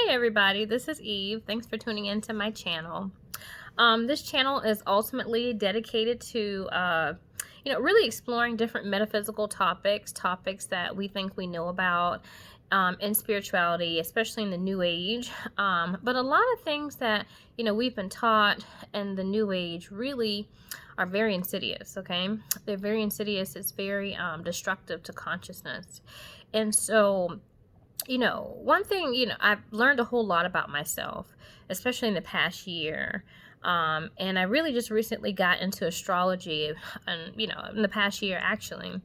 everybody, this is Eve. Thanks for tuning into my channel. This channel is ultimately dedicated to, really exploring different metaphysical topics that we think we know about in spirituality, especially in the New Age. But a lot of things that, we've been taught in the New Age really are very insidious, okay? They're very insidious. It's very destructive to consciousness. And so, one thing, I've learned a whole lot about myself, especially in the past year. And I really just recently got into astrology, and, in the past year, actually.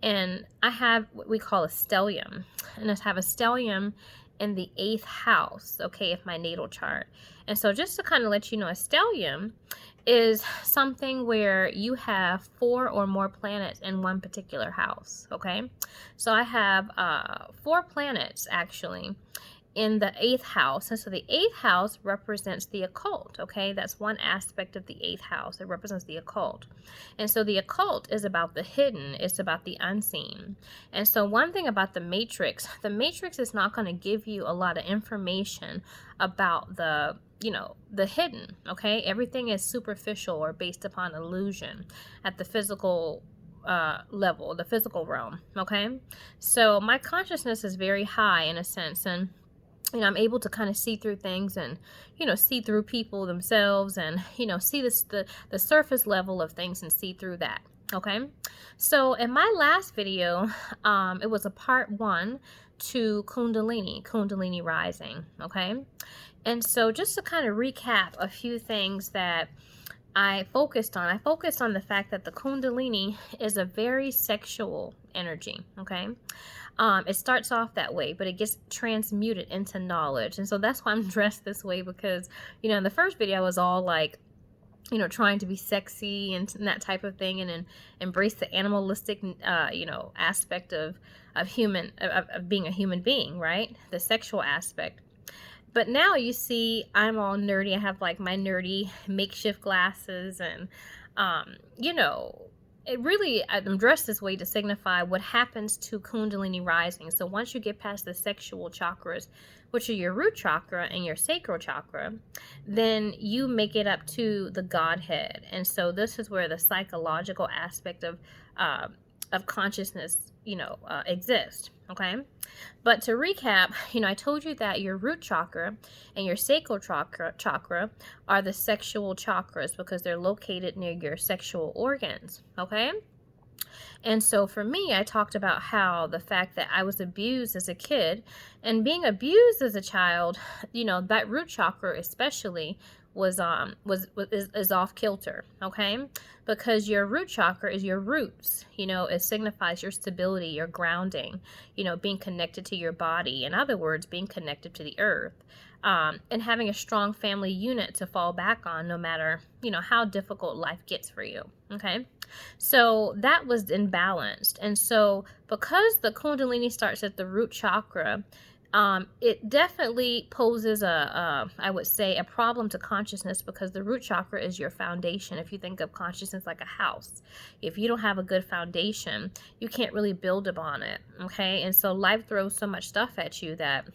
And I have what we call a stellium. And I have a stellium in the 8th house, okay, of my natal chart. And so just to kind of let you know, a stellium is something where you have 4 or more planets in one particular house, okay? So I have 4 planets, actually, in the 8th house. And so the 8th house represents the occult, okay? That's one aspect of the 8th house. It represents the occult. And so the occult is about the hidden. It's about the unseen. And so one thing about the matrix is not going to give you a lot of information about the hidden, okay? Everything is superficial or based upon illusion at the physical level, the physical realm, okay? So my consciousness is very high in a sense, and I'm able to kind of see through things and, see through people themselves and, see the surface level of things and see through that. Okay. So in my last video, it was a part 1 to Kundalini rising. Okay. And so just to kind of recap a few things that I focused on the fact that the Kundalini is a very sexual energy. Okay. It starts off that way, but it gets transmuted into knowledge. And so that's why I'm dressed this way, because, in the first video I was all like, trying to be sexy and that type of thing, and then embrace the animalistic, aspect of being a human being, right? The sexual aspect. But now you see I'm all nerdy. I have like my nerdy makeshift glasses and, I'm dressed this way to signify what happens to Kundalini rising. So once you get past the sexual chakras, which are your root chakra and your sacral chakra, then you make it up to the Godhead. And so this is where the psychological aspect of consciousness, exists. Okay. But to recap, I told you that your root chakra and your sacral chakra are the sexual chakras because they're located near your sexual organs. Okay. And so for me, I talked about how the fact that I was abused as a kid, and being abused as a child, that root chakra especially is off kilter, okay? Because your root chakra is your roots, it signifies your stability, your grounding, being connected to your body. In other words, being connected to the earth, and having a strong family unit to fall back on no matter, how difficult life gets for you, okay? So that was imbalanced. And so because the Kundalini starts at the root chakra, it definitely poses I would say, a problem to consciousness, because the root chakra is your foundation. If you think of consciousness like a house, if you don't have a good foundation, you can't really build upon it, okay? And so life throws so much stuff at you that,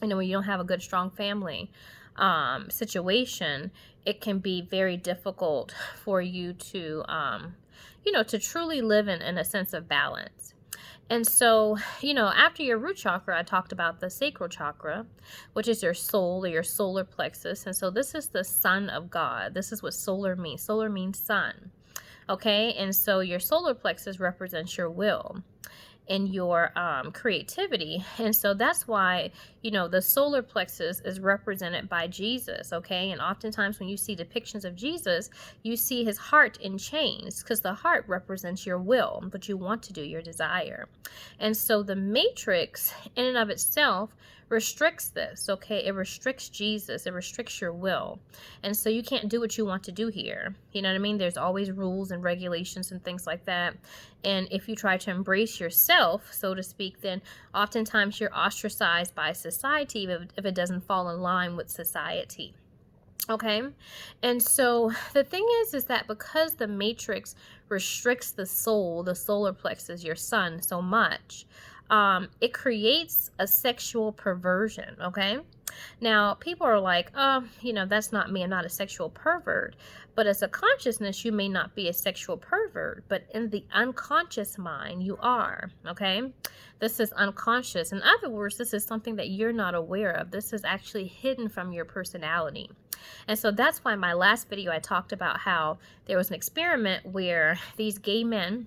when you don't have a good, strong family situation, it can be very difficult for you to, to truly live in a sense of balance. And so, after your root chakra, I talked about the sacral chakra, which is your soul or your solar plexus. And so this is the Son of God. This is what solar means. Solar means sun. Okay. And so your solar plexus represents your will and your creativity. And so that's why, the solar plexus is represented by Jesus, okay? And oftentimes when you see depictions of Jesus, you see his heart in chains, because the heart represents your will, what you want to do, your desire. And so the matrix in and of itself restricts this, okay? It restricts Jesus. It restricts your will. And so you can't do what you want to do here. You know what I mean? There's always rules and regulations and things like that. And if you try to embrace yourself, so to speak, then oftentimes you're ostracized by society if it doesn't fall in line with society. Okay. And so the thing is that because the matrix restricts the soul, the solar plexus, your sun, so much, it creates a sexual perversion. Okay. Now, people are like, oh, that's not me. I'm not a sexual pervert. But as a consciousness, you may not be a sexual pervert, but in the unconscious mind, you are, okay? This is unconscious. In other words, this is something that you're not aware of. This is actually hidden from your personality. And so that's why in my last video, I talked about how there was an experiment where these gay men,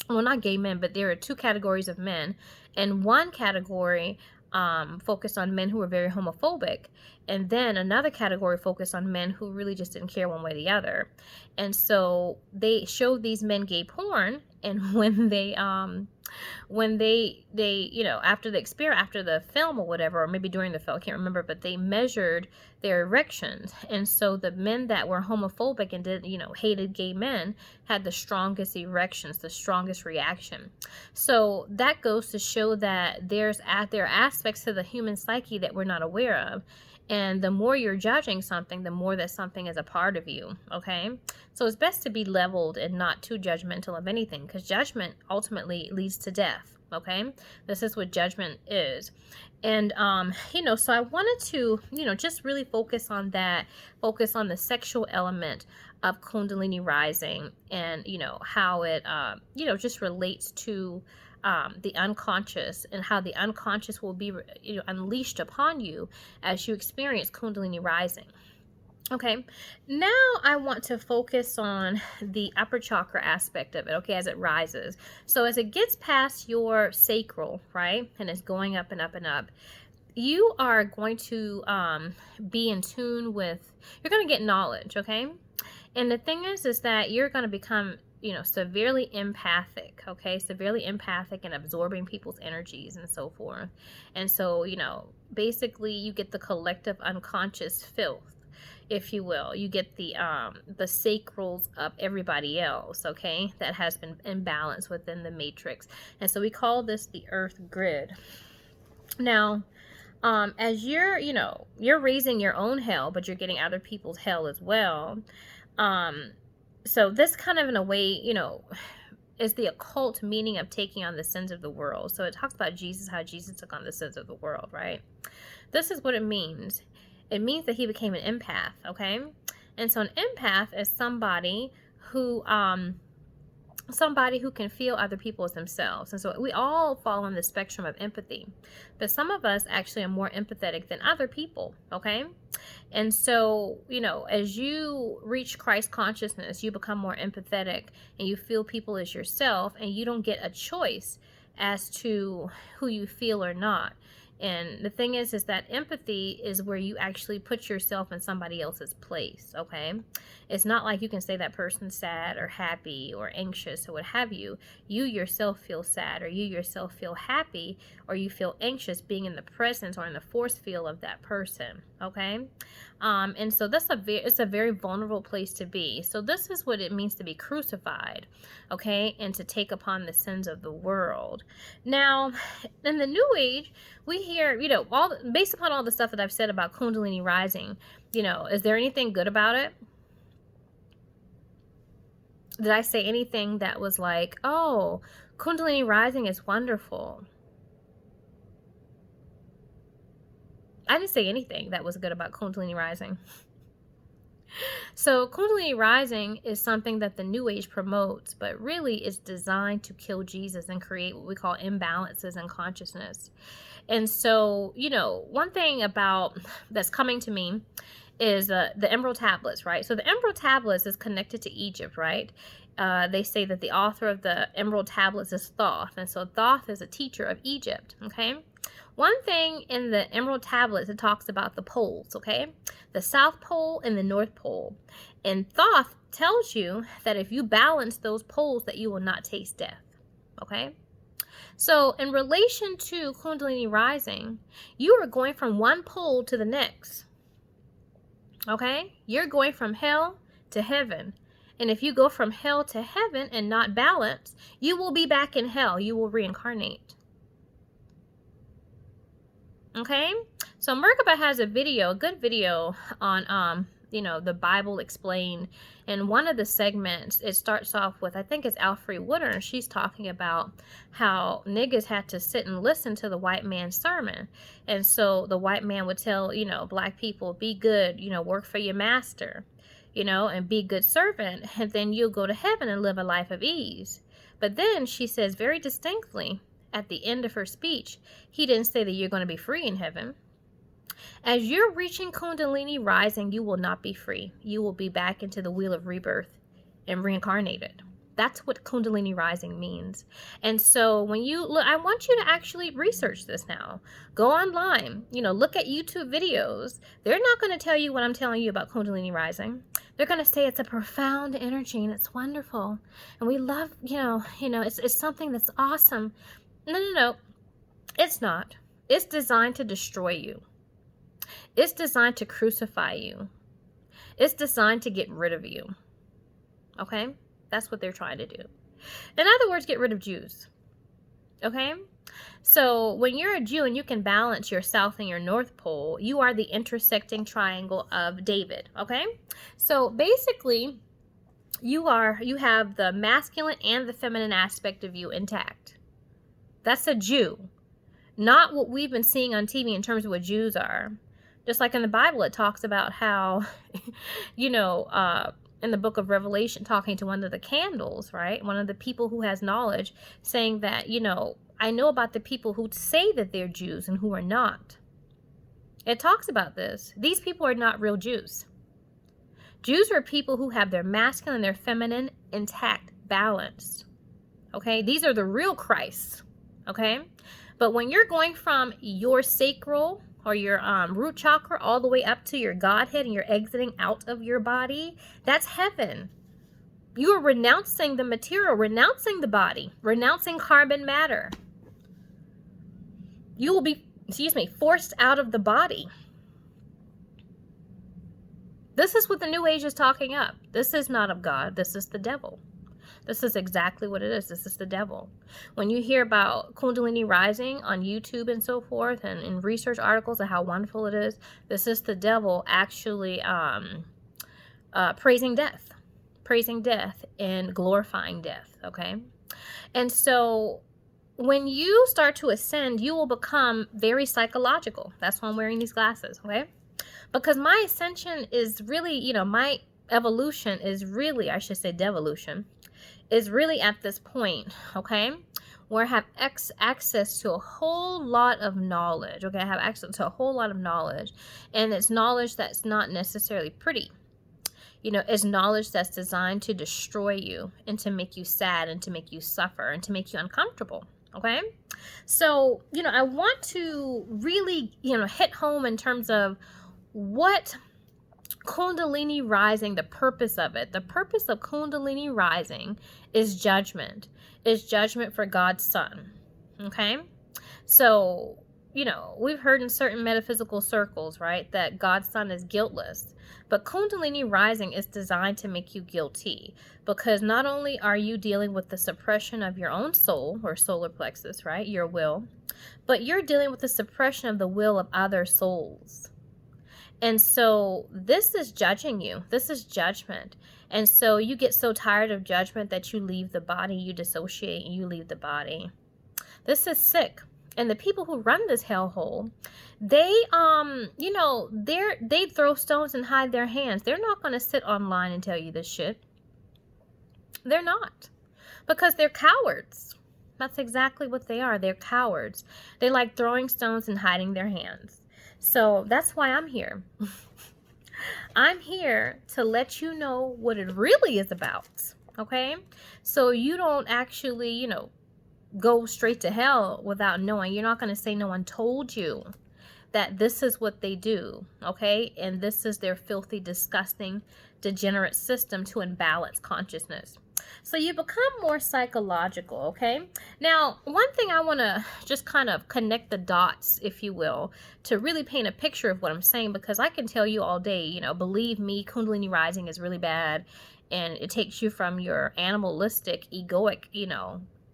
well, not gay men, but there are two categories of men, and one category focused on men who were very homophobic, and then another category focused on men who really just didn't care one way or the other. And so they showed these men gay porn, and when they after the experiment, after the film or whatever, or maybe during the film, I can't remember, but they measured their erections. And so the men that were homophobic and hated gay men had the strongest erections, the strongest reaction. So that goes to show that there are aspects to the human psyche that we're not aware of. And the more you're judging something, the more that something is a part of you, okay? So it's best to be leveled and not too judgmental of anything, because judgment ultimately leads to death, okay? This is what judgment is. And, so I wanted to, just really focus on that, focus on the sexual element of Kundalini rising and, how it, just relates to the unconscious, and how the unconscious will be unleashed upon you as you experience Kundalini rising. Okay, now I want to focus on the upper chakra aspect of it, okay, as it rises. So as it gets past your sacral, right, and it's going up and up and up, you are going to be in tune with, you're going to get knowledge, okay? And the thing is that you're going to become severely empathic, okay? Severely empathic and absorbing people's energies and so forth. And so, basically you get the collective unconscious filth, if you will. You get the sacrals of everybody else, okay? That has been imbalanced within the matrix. And so we call this the earth grid. Now, as you're raising your own hell, but you're getting other people's hell as well. So this kind of, in a way, is the occult meaning of taking on the sins of the world. So it talks about Jesus, how Jesus took on the sins of the world, right? This is what it means. It means that he became an empath, okay? And so an empath is somebody who can feel other people as themselves. And so we all fall on the spectrum of empathy, but some of us actually are more empathetic than other people, okay? And so, as you reach Christ consciousness, you become more empathetic and you feel people as yourself, and you don't get a choice as to who you feel or not. And the thing is that empathy is where you actually put yourself in somebody else's place, okay? It's not like you can say that person's sad or happy or anxious or what have you. You yourself feel sad, or you yourself feel happy, or you feel anxious being in the presence or in the force field of that person, okay? And so it's a very vulnerable place to be. So this is what it means to be crucified, okay? And to take upon the sins of the world. Now, in the New Age, we hear, based upon all the stuff that I've said about Kundalini rising, is there anything good about it? Did I say anything that was like, oh, Kundalini rising is wonderful? I didn't say anything that was good about Kundalini rising. So Kundalini rising is something that the New Age promotes, but really is designed to kill Jesus and create what we call imbalances in consciousness. And so, one thing that's coming to me is the Emerald Tablets, right? So the Emerald Tablets is connected to Egypt, right? They say that the author of the Emerald Tablets is Thoth, and so Thoth is a teacher of Egypt, okay? One thing in the Emerald Tablets, it talks about the poles, okay? The South Pole and the North Pole. And Thoth tells you that if you balance those poles, that you will not taste death, okay? So in relation to Kundalini rising, you are going from one pole to the next, okay? You're going from hell to heaven. And if you go from hell to heaven and not balance, you will be back in hell. You will reincarnate. Okay, so Merkaba has a good video on the Bible explained. In one of the segments, it starts off with, I think it's Alfre Woodard, and she's talking about how niggas had to sit and listen to the white man's sermon. And so the white man would tell, black people, be good, work for your master, and be a good servant, and then you'll go to heaven and live a life of ease. But then she says very distinctly at the end of her speech, he didn't say that you're going to be free in heaven. As you're reaching Kundalini rising, you will not be free. You will be back into the wheel of rebirth and reincarnated. That's what Kundalini rising means. And so when you look, I want you to actually research this now. Go online, look at YouTube videos. They're not going to tell you what I'm telling you about Kundalini rising. They're going to say it's a profound energy and it's wonderful. And we love, it's something that's awesome. No. It's not. It's designed to destroy you. It's designed to crucify you. It's designed to get rid of you. Okay? That's what they're trying to do. In other words, get rid of Jews. Okay? So when you're a Jew and you can balance your south and your north pole, you are the intersecting triangle of David. Okay? So basically, you have the masculine and the feminine aspect of you intact. That's a Jew. Not what we've been seeing on TV in terms of what Jews are. Just like in the Bible, it talks about how, in the book of Revelation, talking to one of the candles, right? One of the people who has knowledge, saying that, I know about the people who say that they're Jews and who are not. It talks about this. These people are not real Jews. Jews are people who have their masculine and their feminine intact, balanced. Okay? These are the real Christs. Okay? But when you're going from your sacral or your root chakra all the way up to your Godhead and you're exiting out of your body, that's heaven. You are renouncing the material, renouncing the body, renouncing carbon matter. You will be, forced out of the body. This is what the New Age is talking up. This is not of God. This is the devil. This is exactly what it is. This is the devil. When you hear about Kundalini rising on YouTube and so forth, and in research articles of how wonderful it is, this is the devil actually praising death and glorifying death, okay? And so when you start to ascend, you will become very psychological. That's why I'm wearing these glasses, okay? Because my ascension is really, my evolution is really, I should say devolution, is really at this point, okay, where I have access to a whole lot of knowledge, okay? I have access to a whole lot of knowledge, and it's knowledge that's not necessarily pretty. It's knowledge that's designed to destroy you and to make you sad and to make you suffer and to make you uncomfortable, okay? So, I want to really, hit home in terms of what Kundalini rising, the purpose of it. The purpose of Kundalini rising is judgment. It's judgment for God's Son. Okay? So, we've heard in certain metaphysical circles, right, that God's Son is guiltless. But Kundalini rising is designed to make you guilty, because not only are you dealing with the suppression of your own soul, or solar plexus, right, your will, but you're dealing with the suppression of the will of other souls. And so this is judging you. This is judgment. And so you get so tired of judgment that you leave the body, you dissociate, and you leave the body. This is sick. And the people who run this hellhole, they throw stones and hide their hands. They're not going to sit online and tell you this shit. They're not. Because they're cowards. That's exactly what they are. They're cowards. They like throwing stones and hiding their hands. So that's why I'm here. I'm here to let you know what it really is about, okay? So you don't actually, go straight to hell without knowing. You're not going to say no one told you that this is what they do, okay? And this is their filthy, disgusting, degenerate system to imbalance consciousness. So you become more psychological, okay? Now, one thing I want to just kind of connect the dots, if you will, to really paint a picture of what I'm saying, because I can tell you all day, believe me, Kundalini rising is really bad, and it takes you from your animalistic, egoic,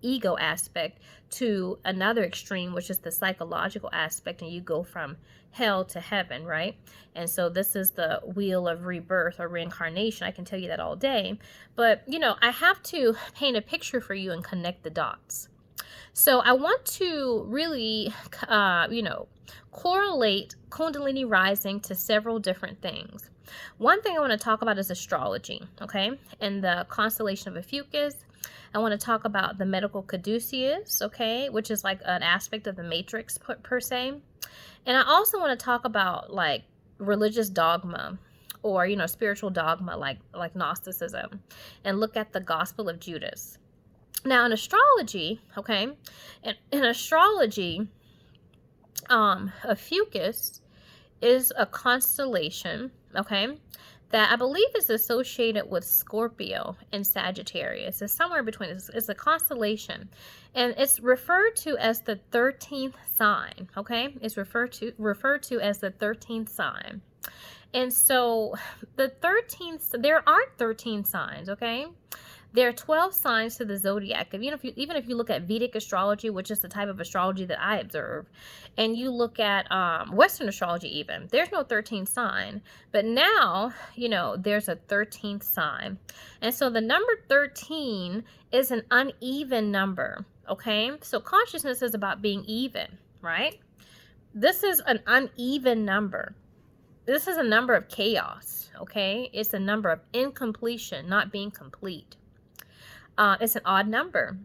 ego aspect to another extreme, which is the psychological aspect, and you go from hell to heaven, right? And so this is the wheel of rebirth or reincarnation. I can tell you that all day, but I have to paint a picture for you and connect the dots. So I want to really, correlate Kundalini rising to several different things. One thing I want to talk about is astrology, okay, and the constellation of ophiuchus. I want to talk about the medical caduceus, okay, which is like an aspect of the matrix per se. And I also want to talk about like religious dogma or, spiritual dogma like Gnosticism, and look at the Gospel of Judas. Now in astrology, okay, in astrology, ophiuchus is a constellation, okay, that I believe is associated with Scorpio and Sagittarius. It's somewhere between. It's a constellation, and it's referred to as the 13th sign. Okay, it's referred to as the 13th sign. And so the 13th, there are 13 signs. Okay. There are 12 signs to the zodiac. Even if you look at Vedic astrology, which is the type of astrology that I observe, and you look at Western astrology even, there's no 13th sign. But now, there's a 13th sign. And so the number 13 is an uneven number, okay? So consciousness is about being even, right? This is an uneven number. This is a number of chaos, okay? It's a number of incompletion, not being complete. It's an odd number.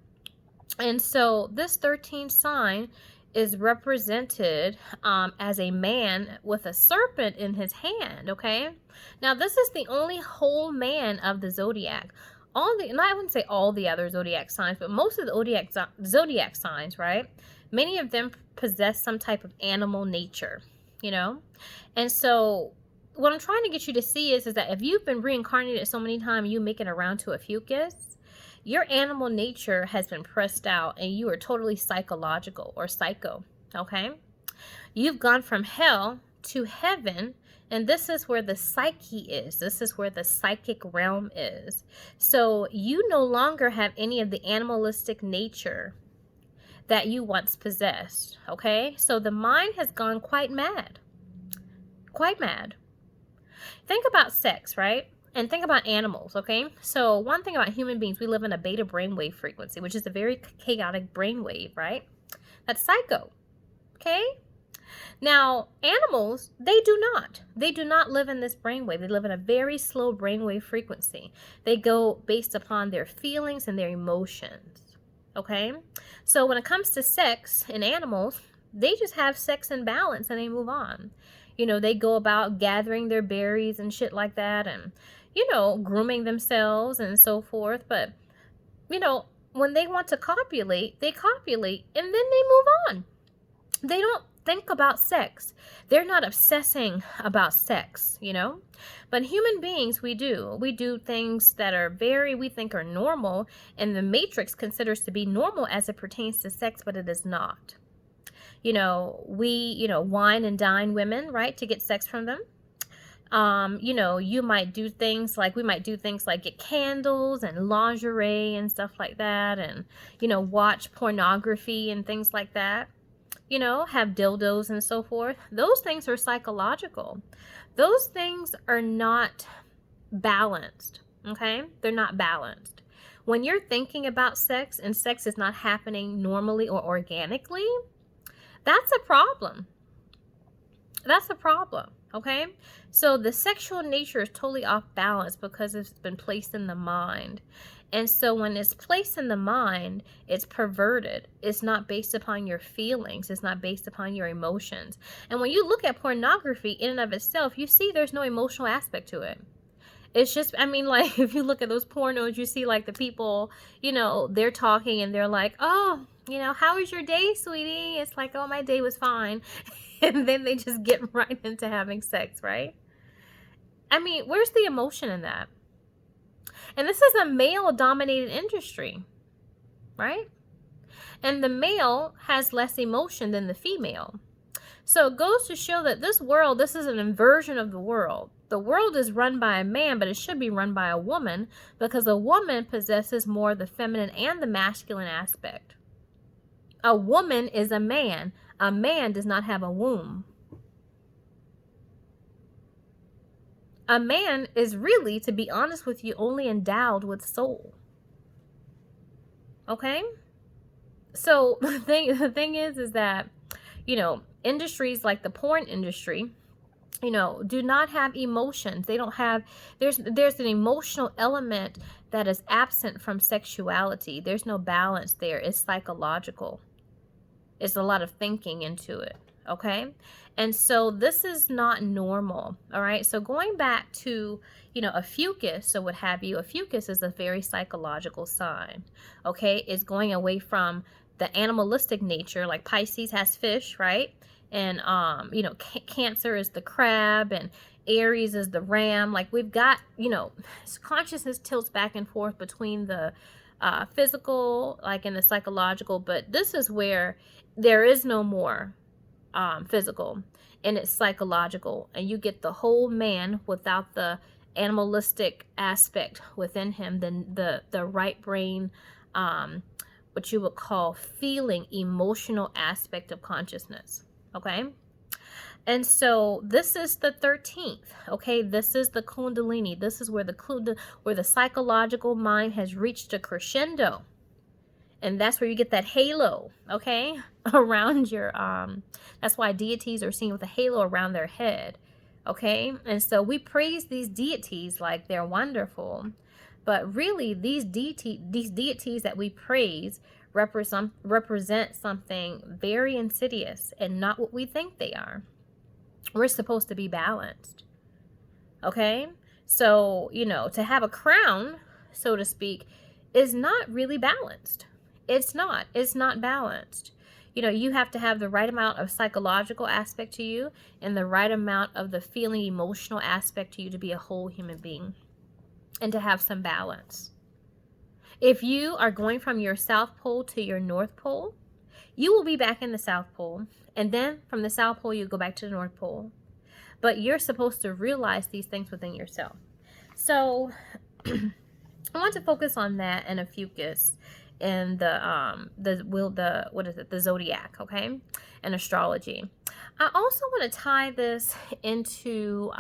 And so this 13th sign is represented as a man with a serpent in his hand, okay? Now, this is the only whole man of the zodiac. And I wouldn't say all the other zodiac signs, but most of the zodiac signs, right? Many of them possess some type of animal nature, And so what I'm trying to get you to see is that if you've been reincarnated so many times, you make it around to ophiuchus, your animal nature has been pressed out and you are totally psychological or psycho, okay? You've gone from hell to heaven, and this is where the psyche is. This is where the psychic realm is. So you no longer have any of the animalistic nature that you once possessed, okay? So the mind has gone quite mad. Quite mad. Think about sex, right? And think about animals, okay? So one thing about human beings, we live in a beta brainwave frequency, which is a very chaotic brainwave, right? That's psycho, okay? Now, animals, they do not. They do not live in this brainwave. They live in a very slow brainwave frequency. They go based upon their feelings and their emotions, okay? So when it comes to sex in animals, they just have sex in balance and they move on. They go about gathering their berries and shit like that, and grooming themselves and so forth. But, when they want to copulate, they copulate and then they move on. They don't think about sex. They're not obsessing about sex, But human beings, we do. We do things that are we think are normal, and the matrix considers to be normal as it pertains to sex, but it is not. We, wine and dine women, right, to get sex from them. We might do things like get candles and lingerie and stuff like that, and, watch pornography and things like that, have dildos and so forth. Those things are psychological. Those things are not balanced, okay? They're not balanced. When you're thinking about sex and sex is not happening normally or organically, that's a problem. That's a problem. Okay, so the sexual nature is totally off balance because it's been placed in the mind. And so when it's placed in the mind, it's perverted. It's not based upon your feelings. It's not based upon your emotions. And when you look at pornography in and of itself, you see there's no emotional aspect to it. It's just, if you look at those pornos, you see like the people, they're talking and they're like, oh, how was your day, sweetie? It's like, oh, my day was fine. And then they just get right into having sex, right? Where's the emotion in that? And this is a male-dominated industry, right? And the male has less emotion than the female. So it goes to show that this world, this is an inversion of the world. The world is run by a man, but it should be run by a woman, because a woman possesses more of the feminine and the masculine aspect. A woman is a man. A man does not have a womb. A man is really, to be honest with you, only endowed with soul. Okay? So the thing is that, industries like the porn industry, do not have emotions. They don't have, there's an emotional element that is absent from sexuality. There's no balance there. It's psychological. It's a lot of thinking into it. Okay. And so this is not normal. All right. So going back to, ophiuchus, so what have you, ophiuchus is a very psychological sign. Okay. It's going away from the animalistic nature, like Pisces has fish, right? And, Cancer is the crab, and Aries is the ram. Like we've got, consciousness tilts back and forth between the physical, like, and the psychological. But this is where there is no more physical, and it's psychological. And you get the whole man without the animalistic aspect within him, then the right brain, what you would call feeling, emotional aspect of consciousness. Okay. And so this is the 13th. Okay. This is the Kundalini. This is where the psychological mind has reached a crescendo. And that's where you get that halo, okay, around your, that's why deities are seen with a halo around their head, okay? And so we praise these deities like they're wonderful, but really these deities that we praise represent something very insidious and not what we think they are. We're supposed to be balanced, okay? So, to have a crown, so to speak, is not really balanced. It's not balanced. You have to have the right amount of psychological aspect to you and the right amount of the feeling, emotional aspect to you to be a whole human being and to have some balance. If you are going from your South Pole to your North Pole, you will be back in the South Pole. And then from the South Pole, you go back to the North Pole. But you're supposed to realize these things within yourself. So I want to focus on that and ophiuchus and the zodiac, okay, and astrology. I also want to tie this into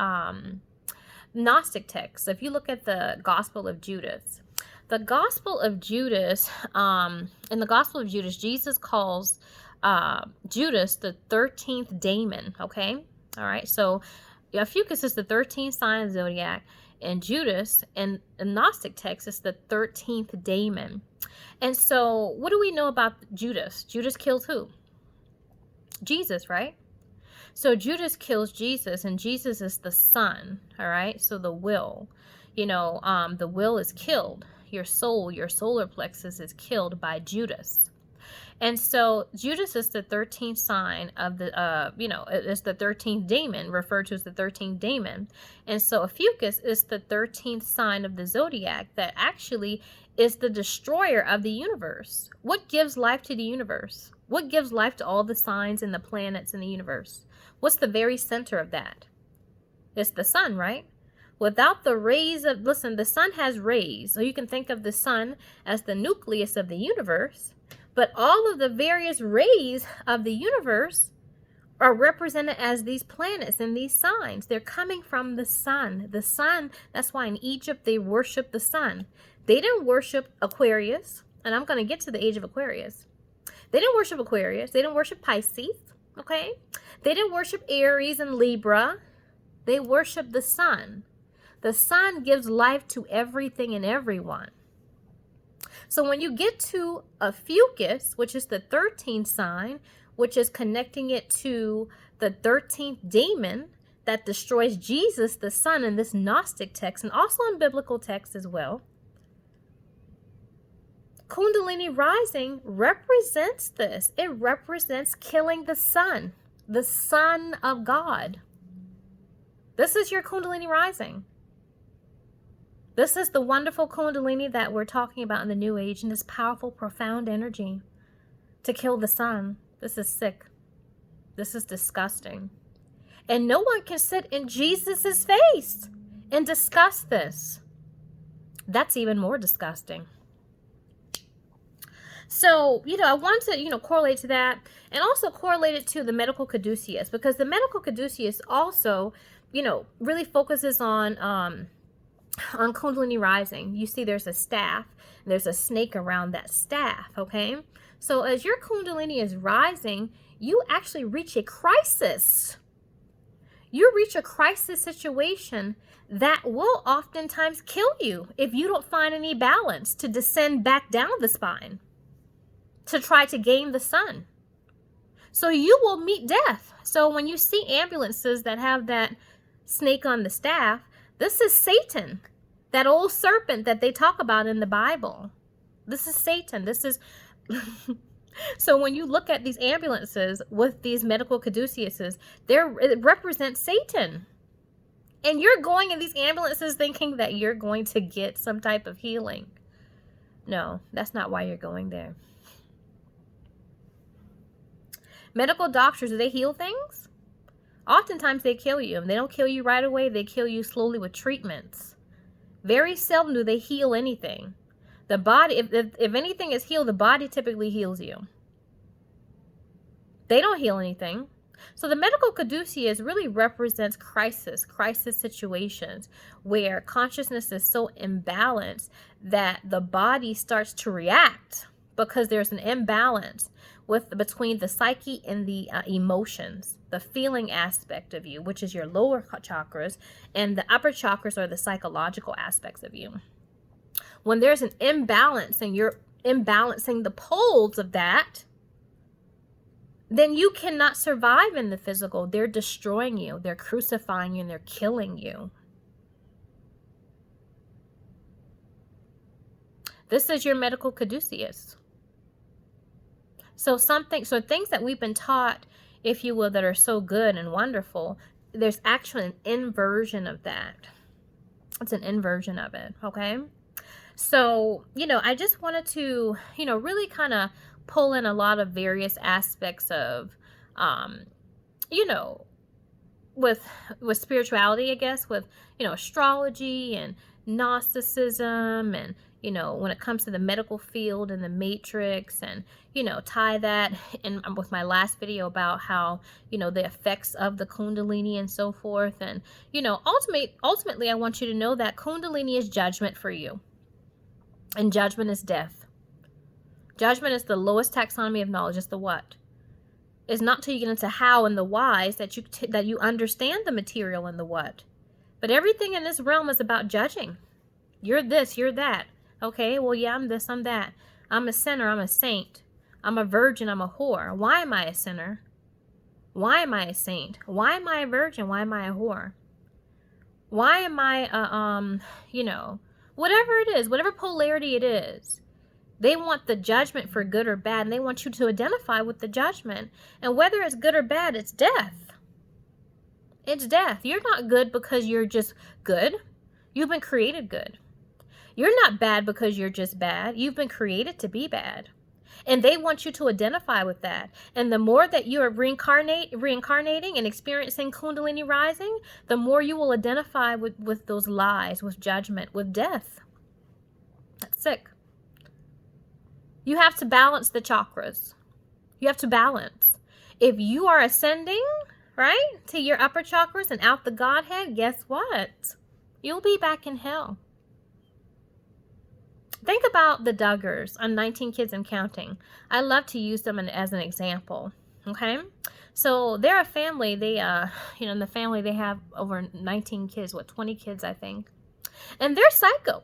Gnostic texts. So if you look at the Gospel of Judas, in the Gospel of Judas, Jesus calls Judas the 13th daemon. Okay, all right. So ophiuchus is the 13th sign of the zodiac. And Judas in Gnostic text is the 13th daemon. And so what do we know about Judas? Judas kills who? Jesus, right? So Judas kills Jesus, and Jesus is the sun, all right? So the will, the will is killed. Your soul, your solar plexus is killed by Judas. And so Judas is the 13th sign of the, it's the 13th daemon, referred to as the 13th daemon. And so ophiuchus is the 13th sign of the zodiac that actually is the destroyer of the universe. What gives life to the universe? What gives life to all the signs and the planets in the universe? What's the very center of that? It's the sun, right? Without the rays of, the sun has rays. So you can think of the sun as the nucleus of the universe. But all of the various rays of the universe are represented as these planets and these signs. They're coming from the sun. The sun, that's why in Egypt they worship the sun. They didn't worship Aquarius, and I'm going to get to the age of Aquarius. They didn't worship Aquarius. They didn't worship Pisces, okay? They didn't worship Aries and Libra. They worship the sun. The sun gives life to everything and everyone. So when you get to ophiuchus, which is the 13th sign, which is connecting it to the 13th daemon that destroys Jesus, the sun, in this Gnostic text, and also in biblical text as well, Kundalini rising represents this. It represents killing the sun of God. This is your Kundalini rising. This is the wonderful Kundalini that we're talking about in the New Age, and this powerful, profound energy to kill the sun. This is sick. This is disgusting. And no one can sit in Jesus's face and discuss this. That's even more disgusting. So, I want to, correlate to that, and also correlate it to the medical caduceus, because the medical caduceus also, really focuses on Kundalini rising. You see there's a staff, and there's a snake around that staff, okay? So as your Kundalini is rising, you actually reach a crisis. You reach a crisis situation that will oftentimes kill you if you don't find any balance to descend back down the spine to try to gain the sun. So you will meet death. So when you see ambulances that have that snake on the staff, this is Satan, that old serpent that they talk about in the Bible. This is Satan. This is... So when you look at these ambulances with these medical caduceuses, it represents Satan. And you're going in these ambulances thinking that you're going to get some type of healing. No, that's not why you're going there. Medical doctors, do they heal things? Oftentimes they kill you. And they don't kill you right away. They kill you slowly with treatments. Very seldom do they heal anything. The body, if anything is healed, the body typically heals you. They don't heal anything. So the medical caduceus really represents crisis situations where consciousness is so imbalanced that the body starts to react because there's an imbalance between the psyche and the emotions, the feeling aspect of you, which is your lower chakras, and the upper chakras are the psychological aspects of you. When there's an imbalance and you're imbalancing the poles of that, then you cannot survive in the physical. They're destroying you. They're crucifying you and they're killing you. This is your medical caduceus. So things that we've been taught, if you will, that are so good and wonderful, there's actually an inversion of that. It's an inversion of it, okay? So, I just wanted to, really kind of pull in a lot of various aspects of, with spirituality, I guess, with, astrology and Gnosticism and, when it comes to the medical field and the matrix, and, tie that in with my last video about how, the effects of the Kundalini and so forth. And, ultimately, I want you to know that Kundalini is judgment for you. And judgment is death. Judgment is the lowest taxonomy of knowledge. It's the what. It's not till you get into how and the whys that you understand the material and the what. But everything in this realm is about judging. You're this, you're that. Okay, well, yeah, I'm this, I'm that. I'm a sinner, I'm a saint. I'm a virgin, I'm a whore. Why am I a sinner? Why am I a saint? Why am I a virgin? Why am I a whore? Why am I whatever it is, whatever polarity it is, they want the judgment for good or bad, and they want you to identify with the judgment. And whether it's good or bad, it's death. It's death. You're not good because you're just good. You've been created good. You're not bad because you're just bad. You've been created to be bad. And they want you to identify with that. And the more that you are reincarnating and experiencing Kundalini rising, the more you will identify with those lies, with judgment, with death. That's sick. You have to balance the chakras. You have to balance. If you are ascending, right, to your upper chakras and out the Godhead, guess what? You'll be back in hell. Think about the Duggars on 19 Kids and Counting. I love to use them as an example, okay? So they're a family. They, in the family, they have over 19 kids, 20 kids, I think. And they're psycho.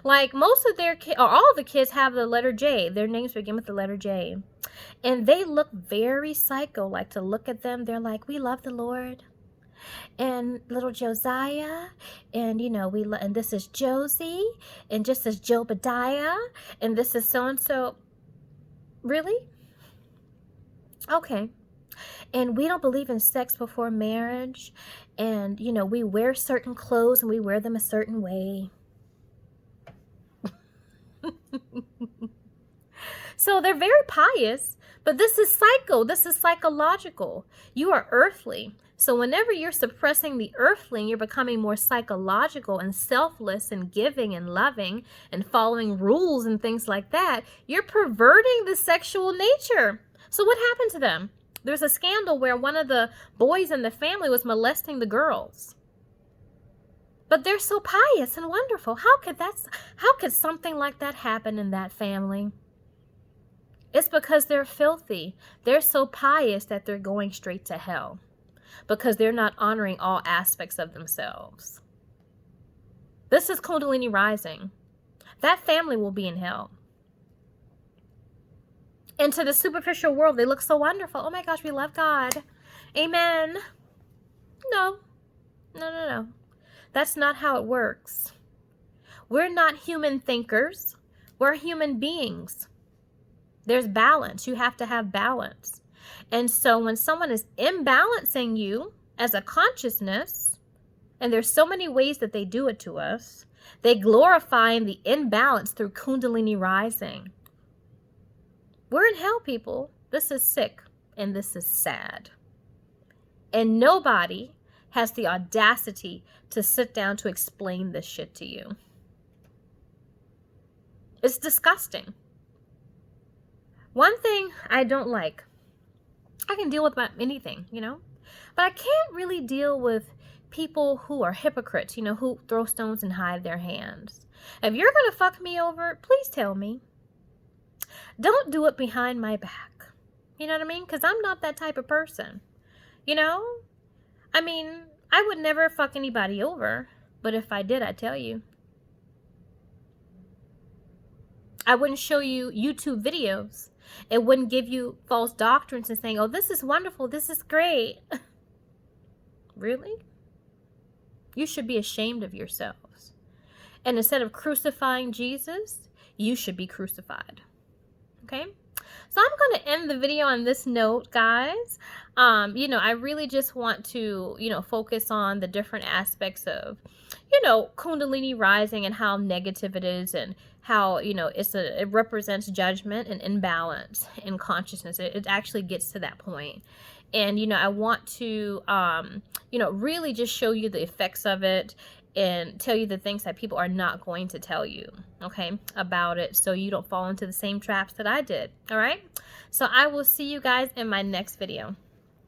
Like most of their kids, or all the kids have the letter J. Their names begin with the letter J. And they look very psycho. Like to look at them, they're like, we love the Lord. And little Josiah, and and this is Josie, and just as Jobadiah, and this is so-and-so. Really? Okay. And we don't believe in sex before marriage, and we wear certain clothes and we wear them a certain way. So they're very pious, But this is psycho. This is psychological. You are earthly. So whenever you're suppressing the earthling, you're becoming more psychological and selfless and giving and loving and following rules and things like that. You're perverting the sexual nature. So what happened to them? There's a scandal where one of the boys in the family was molesting the girls. But they're so pious and wonderful. How could something like that happen in that family? It's because they're filthy. They're so pious that they're going straight to hell because they're not honoring all aspects of themselves. This is Kundalini rising. That family will be in hell. And to the superficial world, they look so wonderful. Oh my gosh, we love God. Amen. No. That's not how it works. We're not human thinkers. We're human beings. There's balance. You have to have balance. And so when someone is imbalancing you as a consciousness, and there's so many ways that they do it to us, they glorifying the imbalance through Kundalini rising. We're in hell, people. This is sick and this is sad. And nobody has the audacity to sit down to explain this shit to you. It's disgusting. One thing I don't like, I can deal with about anything, but I can't really deal with people who are hypocrites, who throw stones and hide their hands. If you're going to fuck me over, please tell me. Don't do it behind my back. You know what I mean? Because I'm not that type of person. I would never fuck anybody over, but if I did, I'd tell you. I wouldn't show you YouTube videos. It wouldn't give you false doctrines and saying, oh, this is wonderful, this is great. Really? You should be ashamed of yourselves. And instead of crucifying Jesus, you should be crucified. Okay? So I'm going to end the video on this note, guys. I really just want to, focus on the different aspects of, Kundalini rising and how negative it is and how, it represents judgment and imbalance in consciousness. It actually gets to that point. And, I want to, really just show you the effects of it and tell you the things that people are not going to tell you, okay, about it, so you don't fall into the same traps that I did, all right? So I will see you guys in my next video.